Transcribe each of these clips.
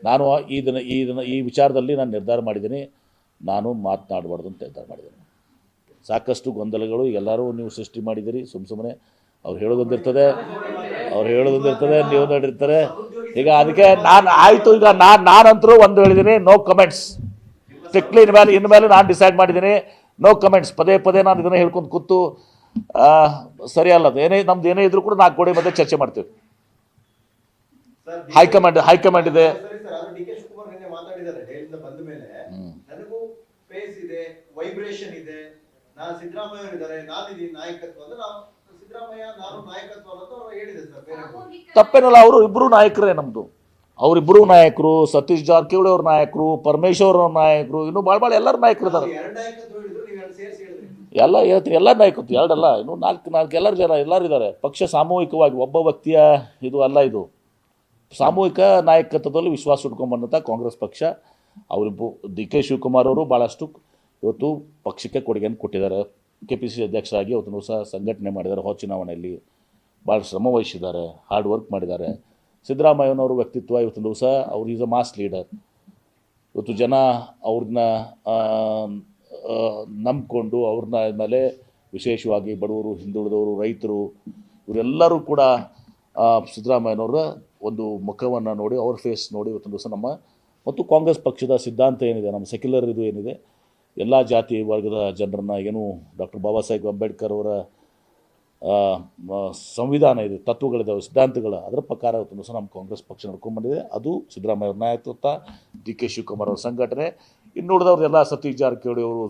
ನಾನು ಈ ವಿಚಾರದಲ್ಲಿ ನಾನು ನಿರ್ಧಾರ ಮಾಡಿದ್ದೀನಿ. ನಾನು ಮಾತನಾಡಬಾರ್ದು ಅಂತ ನಿರ್ಧಾರ ಮಾಡಿದ್ದೀನಿ. ಸಾಕಷ್ಟು ಗೊಂದಲಗಳು ಎಲ್ಲರೂ ನೀವು ಸೃಷ್ಟಿ ಮಾಡಿದ್ದೀರಿ. ಸುಮ್ಮನೆ ಅವ್ರು ಹೇಳೋದೊಂದಿರ್ತದೆ, ನೀವು ನೋಡಿರ್ತಾರೆ. ಈಗ ಅದಕ್ಕೆ ನಾನು ಆಯಿತು, ಈಗ ನಾನಂತರೂ ಒಂದು ಹೇಳಿದ್ದೀನಿ, ನೋ ಕಮೆಂಟ್ಸ್. ಸ್ಟ್ರಿಕ್ಟ್ಲಿ ಇನ್ಮೇಲೆ ನಾನು ಡಿಸೈಡ್ ಮಾಡಿದ್ದೀನಿ, ನೋ ಕಮೆಂಟ್ಸ್. ಪದೇ ನಾನು ಇದನ್ನು ಹೇಳ್ಕೊಂಡು ಕೂತು ಸರಿಯಲ್ಲ. ನಮ್ದು ಏನೇ ಇದ್ರೂ ಕೂಡ 4 ಗೋಡೆ ಮಧ್ಯೆ ಚರ್ಚೆ ಮಾಡ್ತೀವಿ. ಹೈಕಮಾಂಡ್ ಇದೆ. ವೈಬ್ರೇಷನ್ ಇದೆ. ನಾನು ಸಿದ್ದರಾಮಯ್ಯ ಇದ್ದಾರೆ, ನಾನಿದ್ದೀನಿ ನಾಯಕತ್ವ ಅಂದ್ರೆ ನಾವು ಸಿದ್ದರಾಮಯ್ಯ ನಾನು ನಾಯಕತ್ವ ಅಂತ ಹೇಳಿದೆ ಸರ್. ತಪ್ಪೇನಲ್ಲ, ಅವರು ಇಬ್ಬರು ನಾಯಕರೇ ನಮ್ಮದು. ಅವರಿಬ್ಬರು ನಾಯಕರು. ಸತೀಶ್ ಜಾರಕಿಹೊಳಿ ಅವ್ರ ನಾಯಕರು, ಪರಮೇಶ್ವರ್ ಅವ್ರ ನಾಯಕರು, ಇನ್ನು ಭಾಳ ಎಲ್ಲರೂ ನಾಯಕರು ಇದ್ದಾರೆ. ಎಲ್ಲ ಹೇಳ್ತೀನಿ, ಎಲ್ಲ ನಾಯಕತ್ವ ಎರಡಲ್ಲ, ಇನ್ನು 4 ಎಲ್ಲರೂ ಜನ ಎಲ್ಲರೂ ಇದ್ದಾರೆ. ಪಕ್ಷ ಸಾಮೂಹಿಕವಾಗಿ ಒಬ್ಬ ವ್ಯಕ್ತಿಯ ಇದು ಅಲ್ಲ, ಇದು ಸಾಮೂಹಿಕ ನಾಯಕತ್ವದಲ್ಲಿ ವಿಶ್ವಾಸ ಇಟ್ಕೊಂಡ್ಬಂದಂಥ ಕಾಂಗ್ರೆಸ್ ಪಕ್ಷ. ಅವರಿಬ್ಬರು ಡಿ.ಕೆ. ಶಿವಕುಮಾರ್ ಅವರು ಭಾಳಷ್ಟು ಇವತ್ತು ಪಕ್ಷಕ್ಕೆ ಕೊಡುಗೆಯನ್ನು ಕೊಟ್ಟಿದ್ದಾರೆ. KPCC ಅಧ್ಯಕ್ಷರಾಗಿ ಅವತ್ತು ಸಹ ಸಂಘಟನೆ ಮಾಡಿದ್ದಾರೆ. ಚುನಾವಣೆಯಲ್ಲಿ ಭಾಳ ಶ್ರಮ ವಹಿಸಿದ್ದಾರೆ, ಹಾರ್ಡ್ ವರ್ಕ್ ಮಾಡಿದ್ದಾರೆ. ಸಿದ್ದರಾಮಯ್ಯನವರು ವ್ಯಕ್ತಿತ್ವ ಇವತ್ತು ದಿವಸ ಅವ್ರು ಈಸ್ ಅ ಮಾಸ್ ಲೀಡರ್. ಇವತ್ತು ಜನ ಅವ್ರನ್ನ ನಂಬಿಕೊಂಡು ಅವ್ರನ್ನ ಮೇಲೆ ವಿಶೇಷವಾಗಿ ಬಡವರು, ಹಿಂದುಳಿದವರು, ರೈತರು ಇವರೆಲ್ಲರೂ ಕೂಡ ಸಿದ್ದರಾಮಯ್ಯನವರ ಒಂದು ಮುಖವನ್ನು ನೋಡಿ, ಅವ್ರ ಫೇಸ್ ನೋಡಿ ಇವತ್ತು ದಿವಸ ನಮ್ಮ ಮತ್ತು ಕಾಂಗ್ರೆಸ್ ಪಕ್ಷದ ಸಿದ್ಧಾಂತ ಏನಿದೆ, ನಮ್ಮ ಸೆಕ್ಯುಲರ್ ಇದು ಏನಿದೆ, ಎಲ್ಲ ಜಾತಿ ವರ್ಗದ ಜನರನ್ನು ಏನು ಡಾಕ್ಟರ್ ಬಾಬಾ ಸಾಹೇಬ್ ಅಂಬೇಡ್ಕರ್ ಅವರ ಸಂವಿಧಾನ ಇದೆ, ತತ್ವಗಳಿದ್ದಾವೆ, ಸಿದ್ಧಾಂತಗಳು, ಅದರ ಪ್ರಕಾರ ಇವತ್ತು ಸಹ ನಮ್ಮ ಕಾಂಗ್ರೆಸ್ ಪಕ್ಷ ನಡ್ಕೊಂಡ್ಬಂದಿದೆ. ಅದು ಸಿದ್ದರಾಮಯ್ಯ ಅವ್ರ ನಾಯಕತ್ವ, ಡಿ.ಕೆ. ಶಿವಕುಮಾರ್ ಅವ್ರ ಸಂಘಟನೆ, ಇನ್ನುಳಿದವ್ರದ್ದೆಲ್ಲ ಸತೀಶ್ ಜಾರಕಿಹೊಳಿ ಅವರು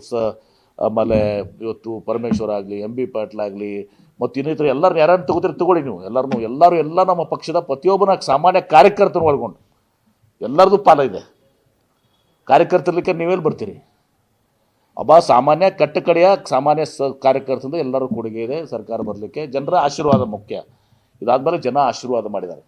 ಆಮೇಲೆ ಇವತ್ತು ಪರಮೇಶ್ವರ್ ಆಗಲಿ, MB ಪಾಟೀಲ್ ಆಗಲಿ, ಮತ್ತು ಇನ್ನಿತರ ಎಲ್ಲರೂ ಯಾರನ್ನು ತಗೋಳಿ ನೀವು ಎಲ್ಲರೂ ನಮ್ಮ ಪಕ್ಷದ ಪ್ರತಿಯೊಬ್ಬನ ಸಾಮಾನ್ಯ ಕಾರ್ಯಕರ್ತನ ಒಳಗೊಂಡು ಎಲ್ಲರದ್ದು ಪಾಲ ಇದೆ. ಕಾರ್ಯಕರ್ತರ್ಲಿಕ್ಕೆ ನೀವೆಲ್ಲಿ ಬರ್ತೀರಿ? ಸಾಮಾನ್ಯ ಕಟ್ಟಕಡೆಯ ಸಾಮಾನ್ಯ ಕಾರ್ಯಕರ್ತರಿಂದ ಎಲ್ಲರೂ ಕೊಡುಗೆ ಇದೆ. ಸರ್ಕಾರ ಬರಲಿಕ್ಕೆ ಜನರ ಆಶೀರ್ವಾದ ಮುಖ್ಯ. ಇದಾದಮೇಲೆ ಜನ ಆಶೀರ್ವಾದ ಮಾಡಿದ್ದಾರೆ.